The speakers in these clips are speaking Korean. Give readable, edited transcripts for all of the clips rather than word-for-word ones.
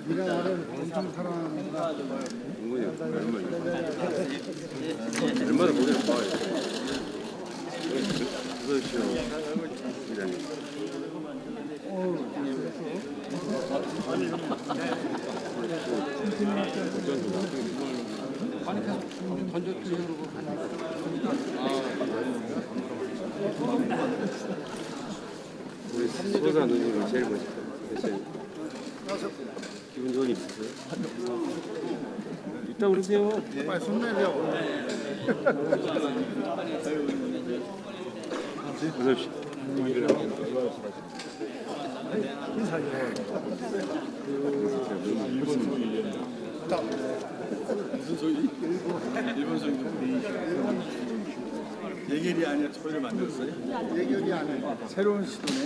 네가 나를 엄청 사랑하는구나. 얼마나 고생을 봐요. 그렇죠. 기자님. 아니 계속 던져주려고 우리 소사 누님이 제일 멋있다. 기분 좋은 일 있으세요? 이따 그러세요. 빨리 손 내려. 어서 오십시오. 무슨 소리? 일본 소리. 예결이 아니라 소리를 만들었어요? 예결이 아니야. 새로운 시도네.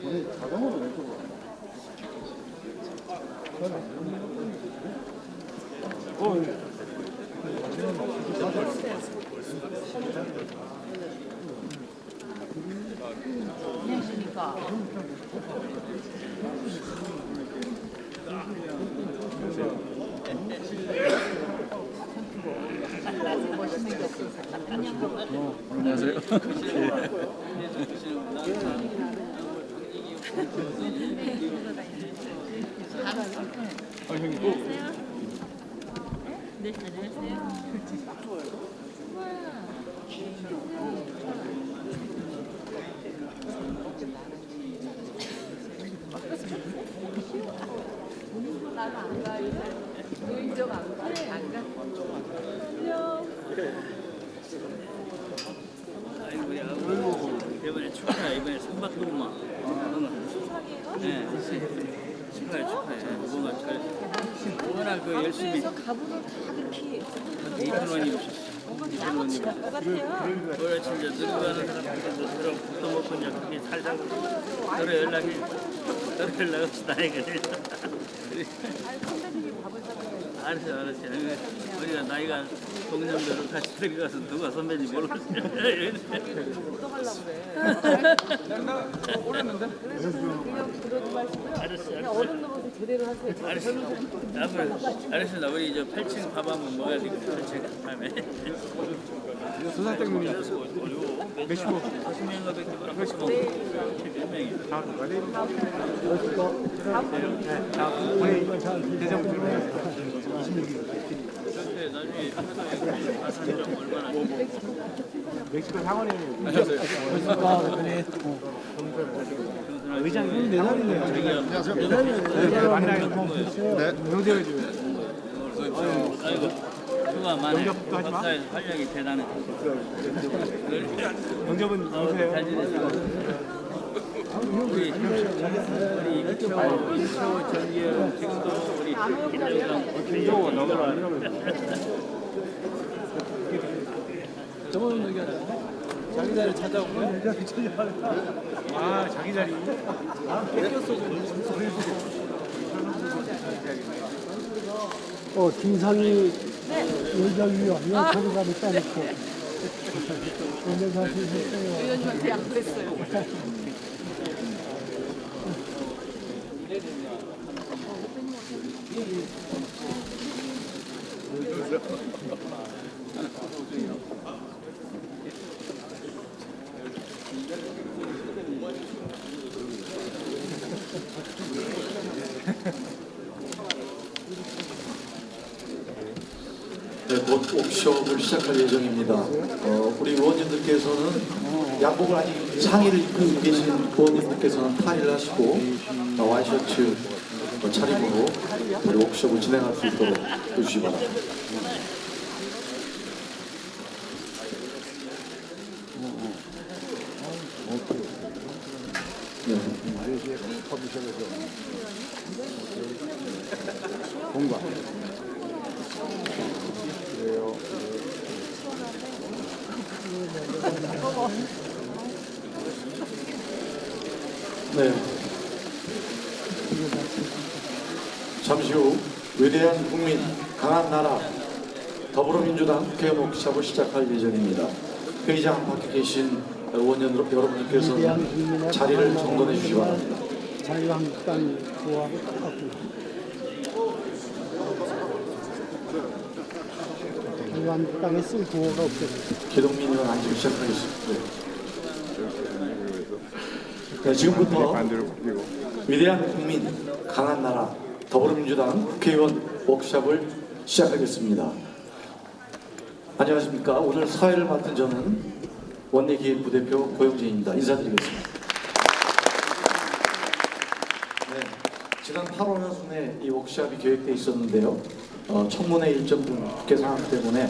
우리 자동으로 왼쪽으로. 안녕하십니까. 멋있는 게 없어서. 안녕하세요. 네, 안녕하세요. 나는 안 가. 노인정 안 가. 안 가. 이번에 축하해. 이번에 선박구만. 네. 축하해, 축하해. 무궁화 잘. 워낙 그 열심히. 그래서 가구를 다 그렇게 2,000원이 오셨어. 나같이 것 같아요. 오늘 진짜 늙어가는 사람한테 들어 또 먹고 이제 그렇게 살자고. 너를 연락이. 너를 연락없이 나에게. 아니 선배님이 밥을 사줘야지. 알았어, 알았어. 우리가 나이가 동년배로 같이 들어가서 누가 선배님 모르겠어. 묻어가려고 그래. 그냥 그러지 마시고요. 그냥 어른 노릇을 제대로 하세요. 알았어. 알았어. 나 우리 저 8층 밥 한번 먹어야 되겠다. 8층 밤에. 소사장님이 몇시고 40명가 밖에 뭐라 같이 먹고. 몇 명이? 그런데 나중에 가산점 얼마나 멕시코 상원에 안녕하세요. 의장님 네 살이네요. 안녕하세요. 네, 만나요. 네. 명대해줘요. 아이고 수고가 많아요. 영접도 하지 마. 법사에서 활력이 대단해. 영접은 누구세요? 잘 지내시고. 우리 이초 전기열 지금도 우리 김정상 저번은 여기 자기 자리 찾아온 거야? 아, 자기 자리. 뺏겼어, 김상희 의장이요. 여기 거기가 있다니까. 오늘 다시 했어요. 의원님한테 양보했어요. 네, 곧 옥숍을 시작할 예정입니다. 우리 의원님들께서는 양복을 아직 상의를 입고 계신 의원님들께서는 타이를 하시고 와이셔츠 차림으로 우리 옥숍을 진행할 수 있도록 해주시기 바랍니다. 네. 공과. 네. 잠시 후 위대한 국민, 강한 나라, 더불어민주당 국회의원 워크숍을 시작할 예정입니다. 회의장 밖에 계신 의원 여러분께서는 자리를 정돈해 주시기 바랍니다. 자유한국당 구호하고 똑같구나. 자유한국당에 쓸 구호가 없거든요. 기동민 의원 앉으면 시작하겠습니다. 네, 지금부터 위대한 국민, 강한 나라, 더불어민주당 국회의원 워크숍을 시작하겠습니다. 안녕하십니까. 오늘 사회를 맡은 저는 원내기획부대표 고영진입니다. 인사드리겠습니다. 네, 지난 8월 하순에 이 워크숍이 계획되어 있었는데요. 청문회 일정 등 국회 상황 때문에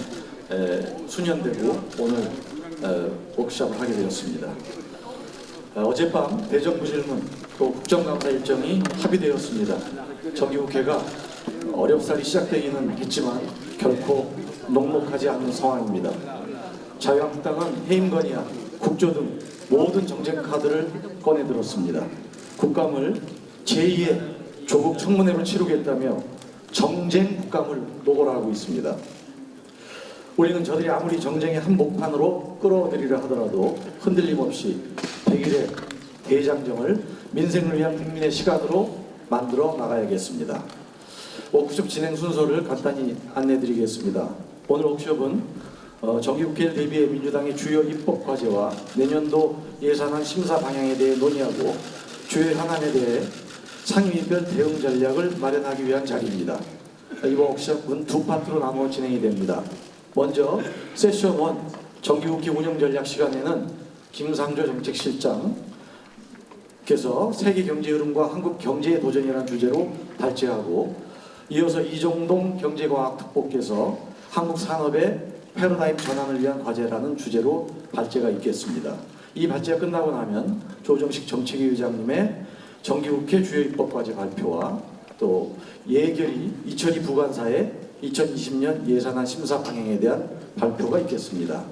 수년되고 오늘 워크숍을 하게 되었습니다. 어젯밤 대정부질문 또 국정감사 일정이 합의되었습니다. 정기국회가 어렵사리 시작되기는 했지만 결코 녹록하지 않는 상황입니다. 자유한국당은 해임 건의안, 국조 등 모든 정책 카드를 꺼내들었습니다. 국감을 제2의 조국 청문회로 치르겠다며 정쟁 국감을 노골하고 있습니다. 우리는 저들이 아무리 정쟁의 한복판으로 끌어들이려 하더라도 흔들림 없이 100일의 대장정을 민생을 위한 국민의 시간으로 만들어 나가야겠습니다. 워크숍 진행 순서를 간단히 안내드리겠습니다. 오늘 워크숍은 정기국회를 대비해 민주당의 주요 입법과제와 내년도 예산안 심사 방향에 대해 논의하고 주요 현안에 대해 상임위별 대응 전략을 마련하기 위한 자리입니다. 이번 워크숍은 두 파트로 나누어 진행이 됩니다. 먼저 세션 1 정기국회 운영 전략 시간에는 김상조 정책실장께서 세계 경제 흐름과 한국 경제의 도전이라는 주제로 발제하고, 이어서 이종동 경제과학 특보께서 한국 산업의 패러다임 전환을 위한 과제라는 주제로 발제가 있겠습니다. 이 발제가 끝나고 나면 조정식 정책위 의장님의 정기국회 주요 입법과제 발표와 또 예결위 이철희 부관사의 2020년 예산안 심사 방향에 대한 발표가 있겠습니다.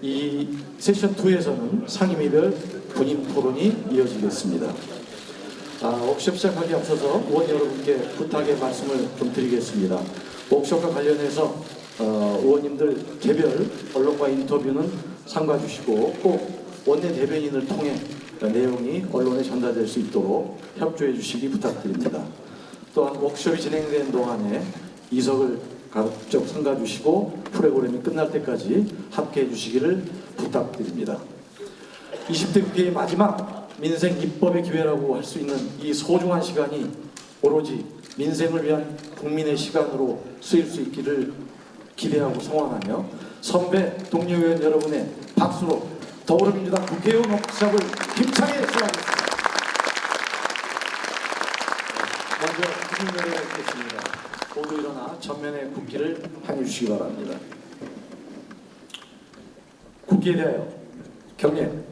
이 세션 2에서는 상임위별 본인 토론이 이어지겠습니다. 워크숍 시작하기 앞서서 의원 여러분께 부탁의 말씀을 좀 드리겠습니다. 워크숍과 관련해서 의원님들 개별 언론과 인터뷰는 삼가 주시고 꼭 원내 대변인을 통해 내용이 언론에 전달될 수 있도록 협조해 주시기 부탁드립니다. 또한 워크숍이 진행되는 동안에 이석을 가급적 삼가 주시고 프로그램이 끝날 때까지 함께해 주시기를 부탁드립니다. 20대 국회의 마지막 민생 입법의 기회라고 할 수 있는 이 소중한 시간이 오로지 민생을 위한 국민의 시간으로 쓰일 수 있기를 기대하고 소원하며 선배 동료 의원 여러분의 박수로 더불어민주당 국회의원 워크숍을 힘차게 시작하겠습니다. 먼저 국민노래가 있겠습니다. 모두 일어나 전면에 국기를 향해 주시기 바랍니다. 국기에 대하여 경례.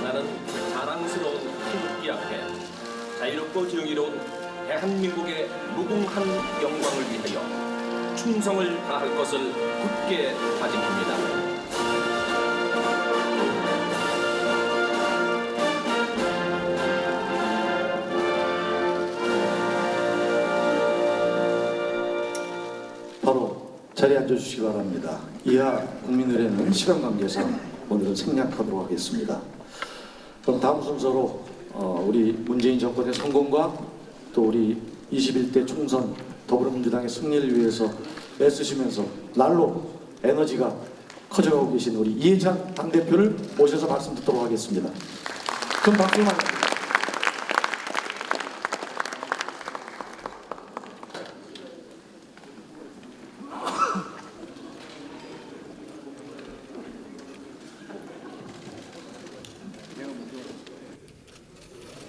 나는 자랑스러운 태극기 앞에 자유롭고 정의로운 대한민국의 무궁한 영광을 위하여 충성을 다할 것을 굳게 다짐합니다. 바로 자리에 앉아주시기 바랍니다. 이하 국민의례는 시간 관계상 오늘은 생략하도록 하겠습니다. 그럼 다음 순서로 우리 문재인 정권의 성공과 또 우리 21대 총선 더불어민주당의 승리를 위해서 애쓰시면서 날로 에너지가 커져가고 계신 우리 이해찬 당대표를 모셔서 말씀 듣도록 하겠습니다. 큰 박수만.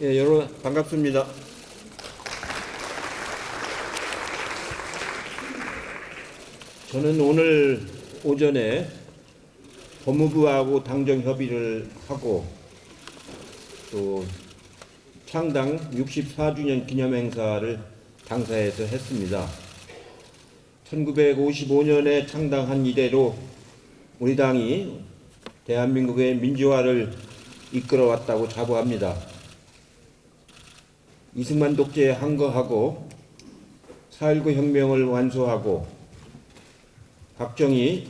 예, 여러분 반갑습니다. 저는 오늘 오전에 법무부하고 당정 협의를 하고 또 창당 64주년 기념 행사를 당사에서 했습니다. 1955년에 창당한 이래로 우리 당이 대한민국의 민주화를 이끌어왔다고 자부합니다. 이승만 독재에 항거하고 4.19 혁명을 완수하고 박정희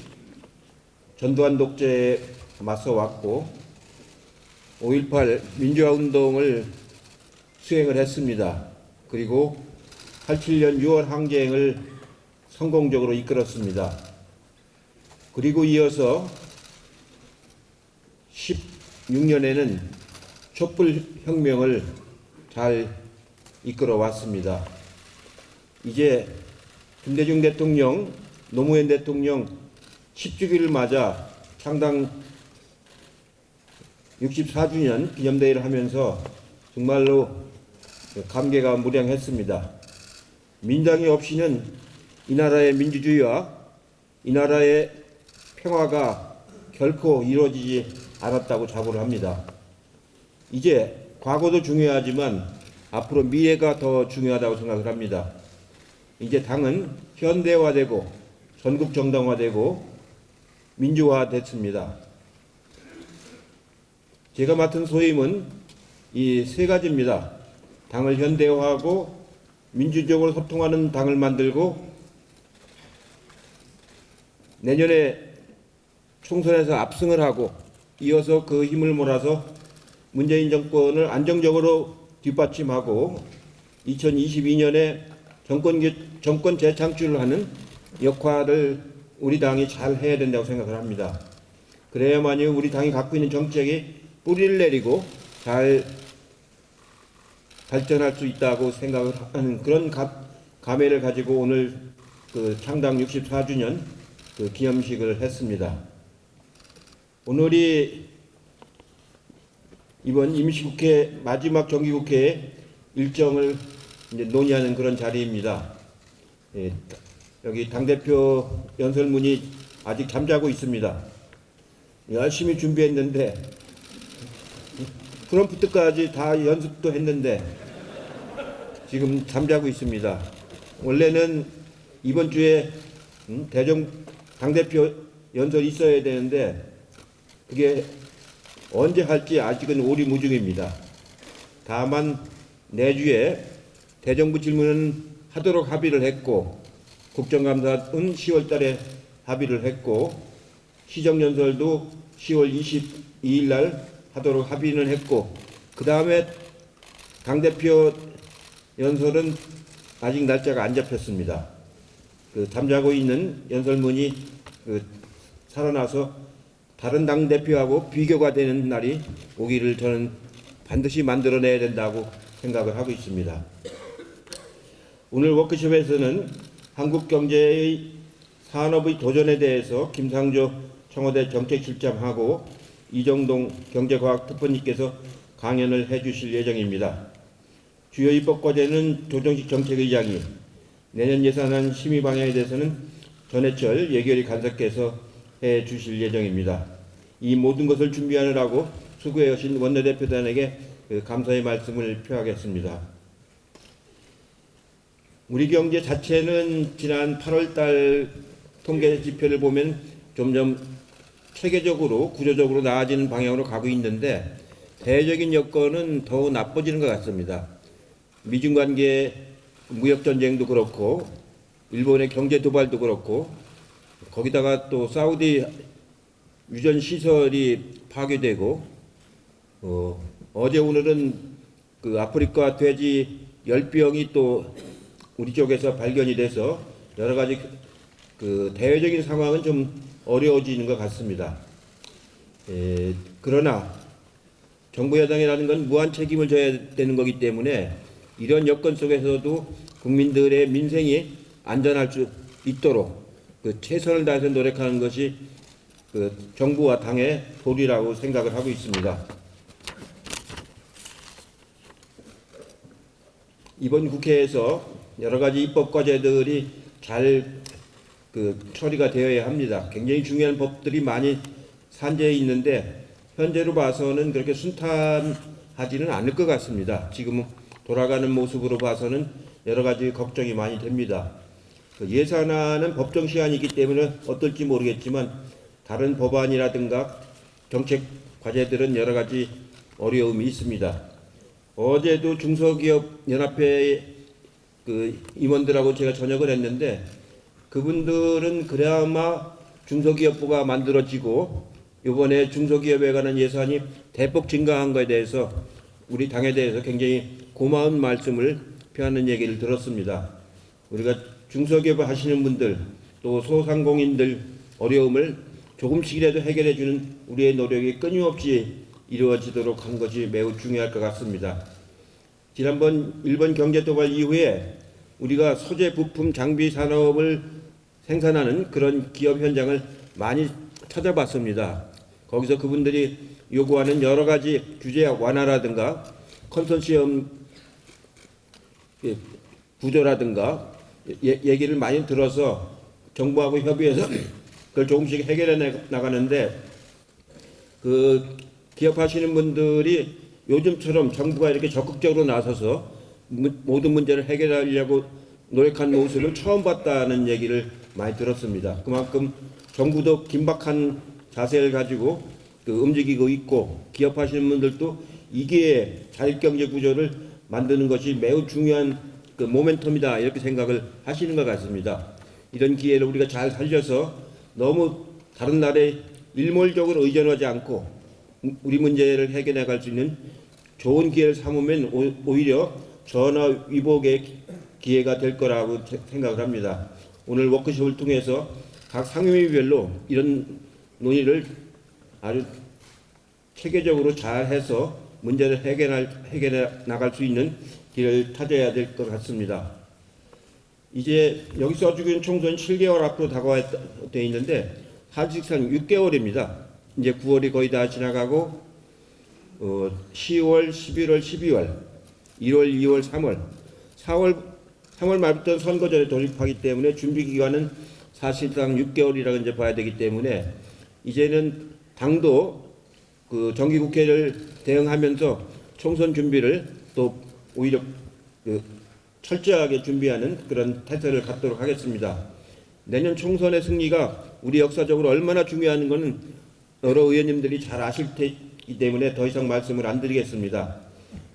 전두환 독재에 맞서왔고 5.18 민주화 운동을 수행을 했습니다. 그리고 87년 6월 항쟁을 성공적으로 이끌었습니다. 그리고 이어서 16년에는 촛불혁명을 잘 이끌어 왔습니다. 이제 김대중 대통령, 노무현 대통령 10주기를 맞아 창당 64주년 기념대회를 하면서 정말로 감개가 무량했습니다. 민당이 없이는 이 나라의 민주주의와 이 나라의 평화가 결코 이루어지지 않았다고 자부를 합니다. 이제 과거도 중요하지만 앞으로 미래가 더 중요하다고 생각을 합니다. 이제 당은 현대화되고 전국 정당화되고 민주화됐습니다. 제가 맡은 소임은 이 세 가지입니다. 당을 현대화하고 민주적으로 소통하는 당을 만들고 내년에 총선에서 압승을 하고 이어서 그 힘을 몰아서 문재인 정권을 안정적으로 뒷받침하고 2022년에 정권 재창출을 하는 역할을 우리 당이 잘 해야 된다고 생각을 합니다. 그래야만이 우리 당이 갖고 있는 정책이 뿌리를 내리고 잘 발전할 수 있다고 생각을 하는 그런 감회를 가지고 오늘 그 창당 64주년 그 기념식을 했습니다. 오늘이 이번 임시국회 마지막 정기국회의 일정을 이제 논의하는 그런 자리입니다. 예, 여기 당대표 연설문이 아직 잠자고 있습니다. 열심히 준비했는데 프롬프트까지 다 연습도 했는데 지금 잠자고 있습니다. 원래는 이번 주에 당대표 연설이 있어야 되는데 그게 언제 할지 아직은 오리무중입니다. 다만 내주에 대정부 질문은 하도록 합의를 했고 국정감사는 10월 달에 합의를 했고 시정연설도 10월 22일 날 하도록 합의는 했고 그 다음에 당대표 연설은 아직 날짜가 안 잡혔습니다. 그 잠자고 있는 연설문이 살아나서 다른 당대표하고 비교가 되는 날이 오기를 저는 반드시 만들어내야 된다고 생각을 하고 있습니다. 오늘 워크숍에서는 한국 경제의 산업의 도전에 대해서 김상조 청와대 정책실장하고 이정동 경제과학특보님께서 강연을 해주실 예정입니다. 주요 입법과제는 조정식 정책의장이, 내년 예산안 심의 방향에 대해서는 전해철 예결위 간사께서 해주실 예정입니다. 이 모든 것을 준비하느라고 수고해 오신 원내대표단에게 감사의 말씀을 표하겠습니다. 우리 경제 자체는 지난 8월 달 통계 지표를 보면 점점 체계적으로 구조적으로 나아지는 방향으로 가고 있는데 대외적인 여건은 더욱 나빠지는 것 같습니다. 미중관계 무역전쟁도 그렇고 일본의 경제 도발도 그렇고 거기다가 또 사우디 유전시설이 파괴되고 어제 오늘은 그 아프리카 돼지 열병이 또 우리 쪽에서 발견이 돼서 여러 가지 그 대외적인 상황은 좀 어려워지는 것 같습니다. 그러나 정부 여당이라는 건 무한 책임을 져야 되는 거기 때문에 이런 여건 속에서도 국민들의 민생이 안전할 수 있도록 그 최선을 다해서 노력하는 것이 그 정부와 당의 도리라고 생각을 하고 있습니다. 이번 국회에서 여러 가지 입법 과제들이 잘 처리가 되어야 합니다. 굉장히 중요한 법들이 많이 산재해 있는데 현재로 봐서는 그렇게 순탄하지는 않을 것 같습니다. 지금 돌아가는 모습으로 봐서는 여러 가지 걱정이 많이 됩니다. 그 예산안은 법정 시한이기 때문에 어떨지 모르겠지만 다른 법안이라든가 정책 과제들은 여러 가지 어려움이 있습니다. 어제도 중소기업연합회 그 임원들하고 제가 저녁을 했는데 그분들은 그나마 중소기업부가 만들어지고 이번에 중소기업에 관한 예산이 대폭 증가한 것에 대해서 우리 당에 대해서 굉장히 고마운 말씀을 표하는 얘기를 들었습니다. 우리가 중소기업 하시는 분들 또 소상공인들 어려움을 조금씩이라도 해결해 주는 우리의 노력이 끊임없이 이루어지도록 한 것이 매우 중요할 것 같습니다. 지난번 일본 경제 도발 이후에 우리가 소재 부품 장비 산업을 생산하는 그런 기업 현장을 많이 찾아봤습니다. 거기서 그분들이 요구하는 여러 가지 규제 완화라든가 컨소시엄 구조라든가 얘기를 많이 들어서 정부하고 협의해서 그걸 조금씩 해결해 나가는데 그 기업하시는 분들이 요즘처럼 정부가 이렇게 적극적으로 나서서 모든 문제를 해결하려고 노력한 모습을 처음 봤다는 얘기를 많이 들었습니다. 그만큼 정부도 긴박한 자세를 가지고 움직이고 있고 기업하시는 분들도 이게 자율경제 구조를 만드는 것이 매우 중요한 그 모멘텀이다 이렇게 생각을 하시는 것 같습니다. 이런 기회를 우리가 잘 살려서 너무 다른 나라에 일몰적으로 의존하지 않고 우리 문제를 해결해 갈 수 있는 좋은 기회를 삼으면 오히려 전화 위복의 기회가 될 거라고 생각을 합니다. 오늘 워크숍을 통해서 각 상임위별로 이런 논의를 아주 체계적으로 잘 해서 문제를 해결해 나갈 수 있는 길을 찾아야 될 것 같습니다. 이제 여기 써주고 있는 총선 7개월 앞으로 다가되어 있는데 사실상 6개월입니다. 이제 9월이 거의 다 지나가고 10월, 11월, 12월, 1월, 2월, 3월, 3월 말부터 선거 전에 돌입하기 때문에 준비 기간은 사실상 6개월이라고 이제 봐야 되기 때문에 이제는 당도 그 정기국회를 대응하면서 총선 준비를 또 오히려 철저하게 준비하는 그런 태세를 갖도록 하겠습니다. 내년 총선의 승리가 우리 역사적으로 얼마나 중요한 것은 여러 의원님들이 잘 아실 테기 때문에 더 이상 말씀을 안 드리겠습니다.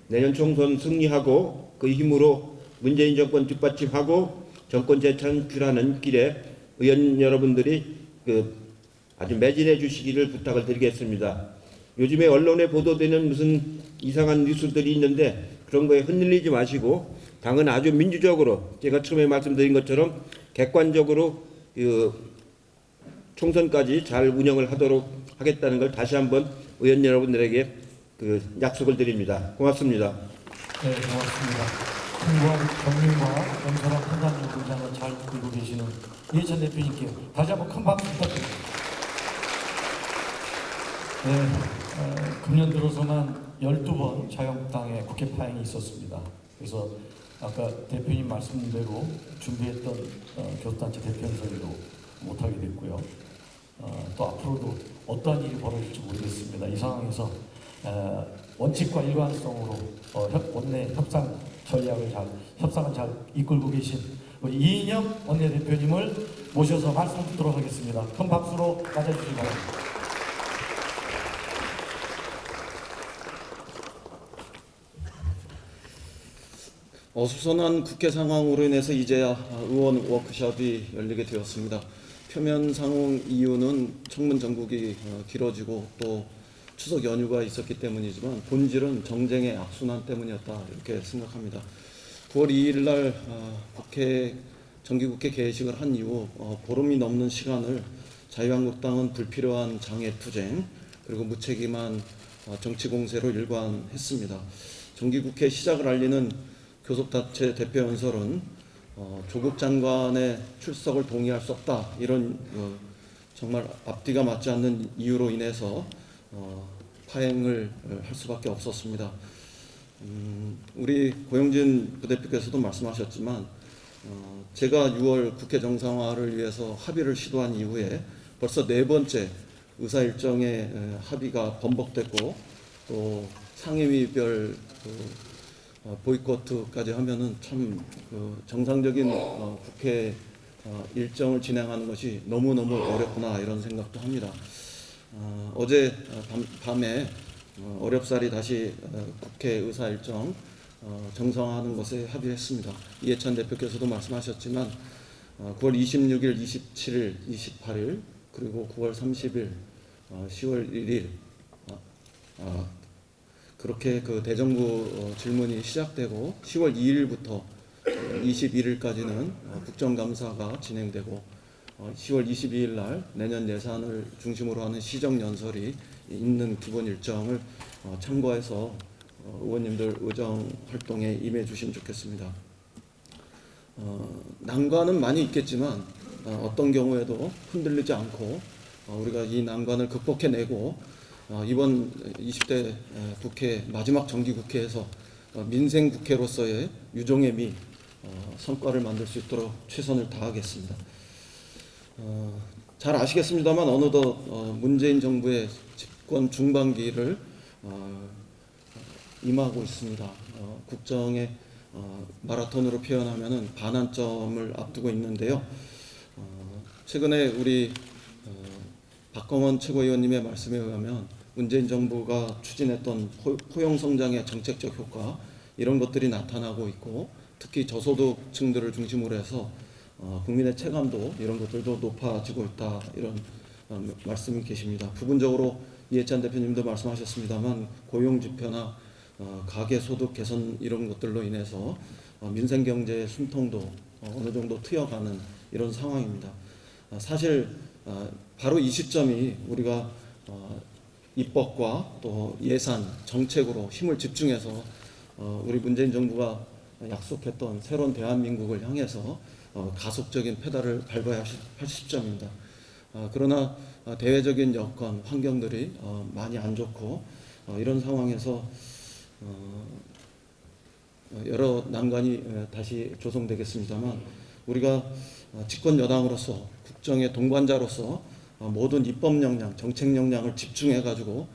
내년 총선 승리하고 그 힘으로 문재인 정권 뒷받침하고 정권 재창출하는 길에 의원 여러분들이 아주 매진해 주시기를 부탁을 드리겠습니다. 요즘에 언론에 보도되는 무슨 이상한 뉴스들이 있는데 그런 거에 흔들리지 마시고 당은 아주 민주적으로 제가 처음에 말씀드린 것처럼 객관적으로 총선까지 잘 운영을 하도록 하겠다는 걸 다시 한번 의원 여러분들에게 약속을 드립니다. 고맙습니다. 네, 고맙습니다. 풍부한 경륜과 연설한 판단력 분장을 잘 이끌고 계시는 이해찬 대표님께 다시 한번 큰 박수 부탁드립니다. 네, 금년 들어서만 12번 자유한국당의 국회 파행이 있었습니다. 그래서 아까 대표님 말씀대로 준비했던 교섭단체 대표연설도 못하게 됐고요. 또 앞으로도 어떠한 일이 벌어질지 모르겠습니다. 이 상황에서 원칙과 일관성으로 원내 협상 전략을 협상을 잘 이끌고 계신 우리 이인영 원내대표님을 모셔서 말씀 듣도록 하겠습니다. 큰 박수로 맞아주시기 바랍니다. 어수선한 국회 상황으로 인해서 이제야 의원 워크숍이 열리게 되었습니다. 표면상 이유는 청문 정국이 길어지고 또 추석 연휴가 있었기 때문이지만 본질은 정쟁의 악순환 때문이었다 이렇게 생각합니다. 9월 2일 날 정기국회 개회식을 한 이후 보름이 넘는 시간을 자유한국당은 불필요한 장애투쟁 그리고 무책임한 정치 공세로 일관했습니다. 정기국회 시작을 알리는 교섭단체 대표연설은 조국 장관의 출석을 동의할 수 없다 이런 정말 앞뒤가 맞지 않는 이유로 인해서 파행을 할 수밖에 없었습니다. 우리 고영진 부대표께서도 말씀하셨지만 제가 6월 국회 정상화를 위해서 합의를 시도한 이후에 벌써 4번째 의사 일정의 합의가 번복됐고 또 상임위별 보이콧까지 하면은 참 정상적인 국회 일정을 진행하는 것이 너무너무 어렵구나 이런 생각도 합니다. 어제 밤에 어렵사리 다시 국회 의사 일정 정상화하는 것에 합의했습니다. 이해찬 대표께서도 말씀하셨지만 9월 26일, 27일, 28일 그리고 9월 30일, 10월 1일 그렇게 그 대정부 질문이 시작되고 10월 2일부터 21일까지는 국정감사가 진행되고 10월 22일 날 내년 예산을 중심으로 하는 시정연설이 있는 기본 일정을 참고해서 의원님들 의정 활동에 임해 주시면 좋겠습니다. 난관은 많이 있겠지만 어떤 경우에도 흔들리지 않고 우리가 이 난관을 극복해내고 이번 20대 국회 마지막 정기국회에서 민생국회로서의 유종의 미 성과를 만들 수 있도록 최선을 다하겠습니다. 잘 아시겠습니다만 어느덧 문재인 정부의 집권 중반기를 임하고 있습니다. 국정의 마라톤으로 표현하면은 반환점을 앞두고 있는데요. 최근에 우리 박광원 최고위원님의 말씀에 의하면 문재인 정부가 추진했던 포용 성장의 정책적 효과 이런 것들이 나타나고 있고 특히 저소득층들을 중심으로 해서 국민의 체감도 이런 것들도 높아지고 있다 이런 말씀이 계십니다. 부분적으로 이해찬 대표님도 말씀하셨습니다만 고용 지표나 가계 소득 개선 이런 것들로 인해서 민생 경제의 숨통도 어느 정도 트여가는 이런 상황입니다. 사실 바로 이 시점이 우리가 입법과 또 예산 정책으로 힘을 집중해서 우리 문재인 정부가 약속했던 새로운 대한민국을 향해서 가속적인 페달을 밟아야 할 시점입니다. 그러나 대외적인 여건, 환경들이 많이 안 좋고 이런 상황에서 여러 난관이 다시 조성되겠습니다만 우리가 집권 여당으로서 국정의 동반자로서 모든 입법 역량, 정책 역량을 집중해 가지고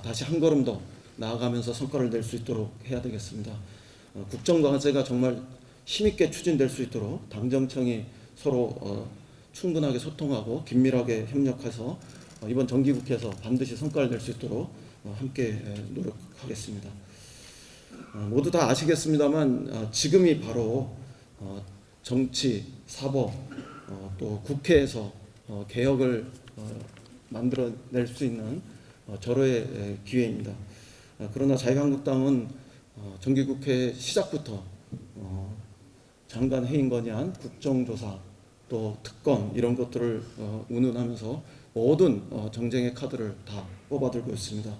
다시 한 걸음 더 나아가면서 성과를 낼 수 있도록 해야 되겠습니다. 국정과제가 정말 힘있게 추진될 수 있도록 당정청이 서로 충분하게 소통하고 긴밀하게 협력해서 이번 정기국회에서 반드시 성과를 낼 수 있도록 함께 노력하겠습니다. 모두 다 아시겠습니다만 지금이 바로 정치, 사법, 또 국회에서 개혁을 만들어낼 수 있는 절호의 기회입니다. 그러나 자유한국당은 정기국회 시작부터 장관 해임 건의안, 국정조사, 또 특검 이런 것들을 운운하면서 모든 정쟁의 카드를 다 뽑아들고 있습니다.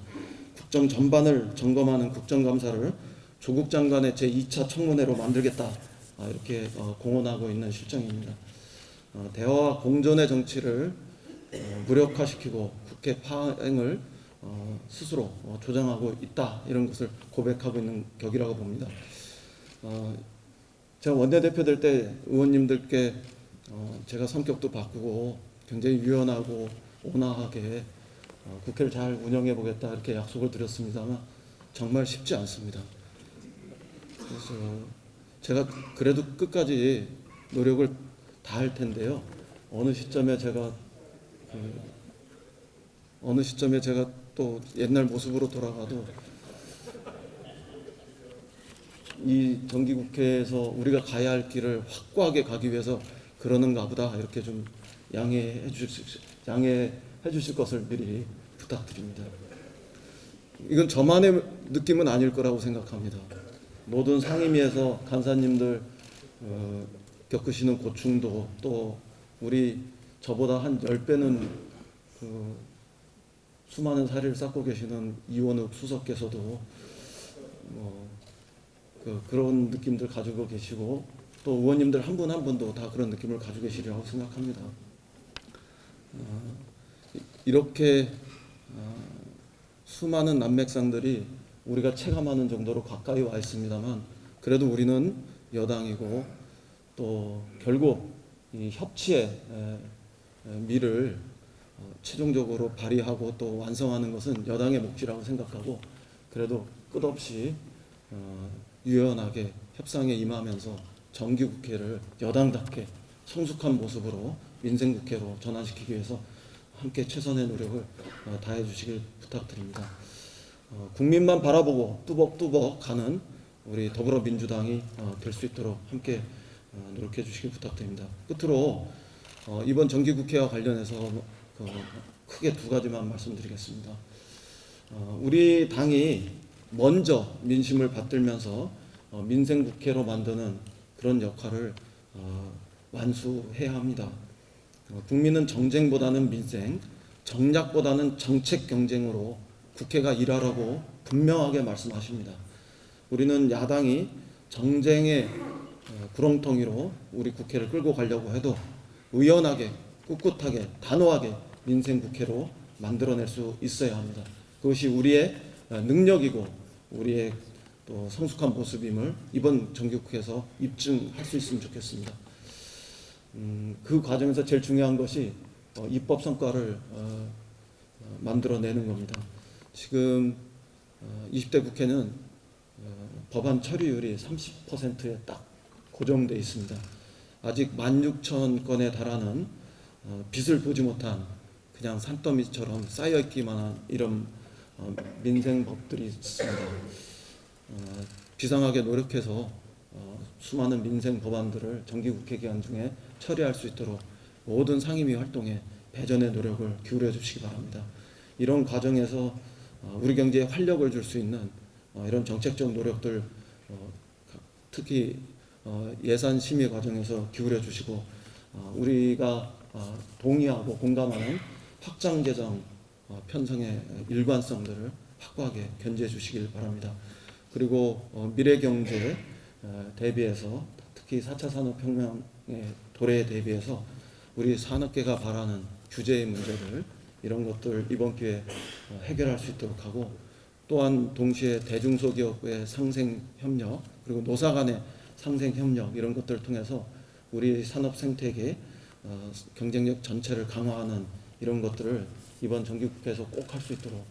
국정 전반을 점검하는 국정감사를 조국 장관의 제2차 청문회로 만들겠다 이렇게 공언하고 있는 실정입니다. 대화와 공존의 정치를 무력화시키고 국회 파행을 스스로 조장하고 있다 이런 것을 고백하고 있는 격이라고 봅니다. 제가 원내대표 될 때 의원님들께 제가 성격도 바꾸고 굉장히 유연하고 온화하게 국회를 잘 운영해 보겠다 이렇게 약속을 드렸습니다만 정말 쉽지 않습니다. 그래서 제가 그래도 끝까지 노력을 다할 텐데요. 어느 시점에 제가 또 옛날 모습으로 돌아가도 이 정기국회에서 우리가 가야 할 길을 확고하게 가기 위해서 그러는가 보다 이렇게 좀 양해해 주실 것을 미리 부탁드립니다. 이건 저만의 느낌은 아닐 거라고 생각합니다. 모든 상임위에서 간사님들 겪으시는 고충도 또 우리 저보다 한 10배는 수많은 사리를 쌓고 계시는 이원욱 수석께서도 그런 느낌들 가지고 계시고 또 의원님들 한 분 한 분도 다 그런 느낌을 가지고 계시리라고 생각합니다. 이렇게 수많은 난맥상들이 우리가 체감하는 정도로 가까이 와 있습니다만 그래도 우리는 여당이고 또 결국 이 협치의 미를 최종적으로 발휘하고 또 완성하는 것은 여당의 몫이라고 생각하고 그래도 끝없이 유연하게 협상에 임하면서 정기국회를 여당답게 성숙한 모습으로 민생국회로 전환시키기 위해서 함께 최선의 노력을 다해 주시길 부탁드립니다. 국민만 바라보고 뚜벅뚜벅 가는 우리 더불어민주당이 될 수 있도록 함께 노력해 주시길 부탁드립니다. 끝으로 이번 정기국회와 관련해서 크게 두 가지만 말씀드리겠습니다. 우리 당이 먼저 민심을 받들면서 민생국회로 만드는 그런 역할을 완수해야 합니다. 국민은 정쟁보다는 민생, 정략보다는 정책 경쟁으로 국회가 일하라고 분명하게 말씀하십니다. 우리는 야당이 정쟁의 구렁텅이로 우리 국회를 끌고 가려고 해도 의연하게, 꿋꿋하게, 단호하게 민생국회로 만들어낼 수 있어야 합니다. 그것이 우리의 능력이고 우리의 또 성숙한 모습임을 이번 정기국회에서 입증할 수 있으면 좋겠습니다. 그 과정에서 제일 중요한 것이 입법 성과를 만들어내는 겁니다. 지금 20대 국회는 법안 처리율이 30%에 딱 고정되어 있습니다. 아직 16,000건에 달하는 빛을 보지 못한 그냥 산더미처럼 쌓여있기만 한 이런 민생법들이 있습니다. 비상하게 노력해서 수많은 민생 법안들을 정기국회 기간 중에 처리할 수 있도록 모든 상임위 활동에 배전의 노력을 기울여 주시기 바랍니다. 이런 과정에서 우리 경제에 활력을 줄 수 있는 이런 정책적 노력들 특히 예산 심의 과정에서 기울여 주시고 우리가 동의하고 공감하는 확장 재정 편성의 일관성들을 확고하게 견지해 주시길 바랍니다. 그리고 미래 경제 대비해서 특히 4차 산업혁명의 도래에 대비해서 우리 산업계가 바라는 규제의 문제를 이런 것들 이번 기회에 해결할 수 있도록 하고 또한 동시에 대중소기업의 상생협력 그리고 노사 간의 상생협력 이런 것들을 통해서 우리 산업 생태계 경쟁력 전체를 강화하는 이런 것들을 이번 정기국회에서 꼭 할 수 있도록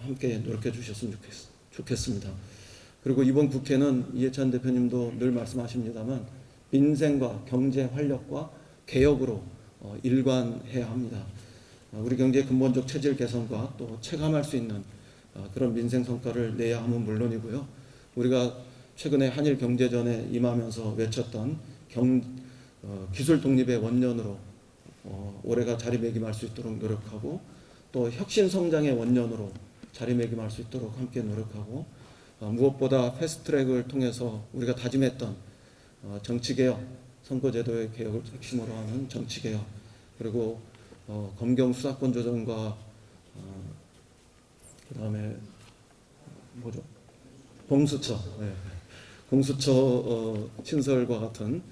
함께 노력해 주셨으면 좋겠습니다. 그리고 이번 국회는 이해찬 대표님도 늘 말씀하십니다만 민생과 경제 활력과 개혁으로 일관해야 합니다. 우리 경제의 근본적 체질 개선과 또 체감할 수 있는 그런 민생 성과를 내야 함은 물론이고요. 우리가 최근에 한일 경제전에 임하면서 외쳤던 기술 독립의 원년으로 올해가 자리매김할 수 있도록 노력하고 또 혁신 성장의 원년으로 자리매김할 수 있도록 함께 노력하고 무엇보다 패스트트랙을 통해서 우리가 다짐했던 정치개혁, 선거제도의 개혁을 핵심으로 하는 정치개혁 그리고 검경 수사권 조정과 그다음에 뭐죠? 공수처, 공수처 신설과 같은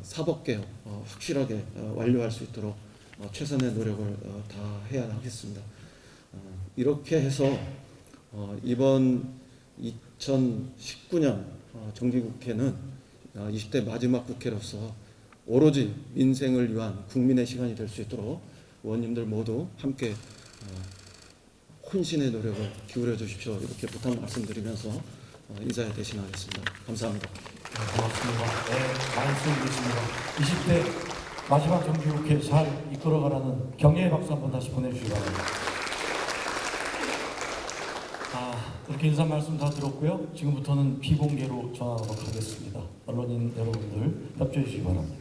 사법개혁 확실하게 완료할 수 있도록 최선의 노력을 다 해야 하겠습니다. 이렇게 해서 이번 2019년 정기국회는 20대 마지막 국회로서 오로지 민생을 위한 국민의 시간이 될 수 있도록 의원님들 모두 함께 혼신의 노력을 기울여 주십시오. 이렇게 부탁 말씀드리면서 인사에 대신하겠습니다. 감사합니다. 고맙습니다. 네, 말씀 주십니다. 20대 마지막 정기국회 잘 이끌어가라는 격려의 박수 한번 다시 보내주시기 바랍니다. 그렇게 인사 말씀 다 들었고요. 지금부터는 비공개로 전하도록 하겠습니다. 언론인 여러분들 협조해 주시기 바랍니다.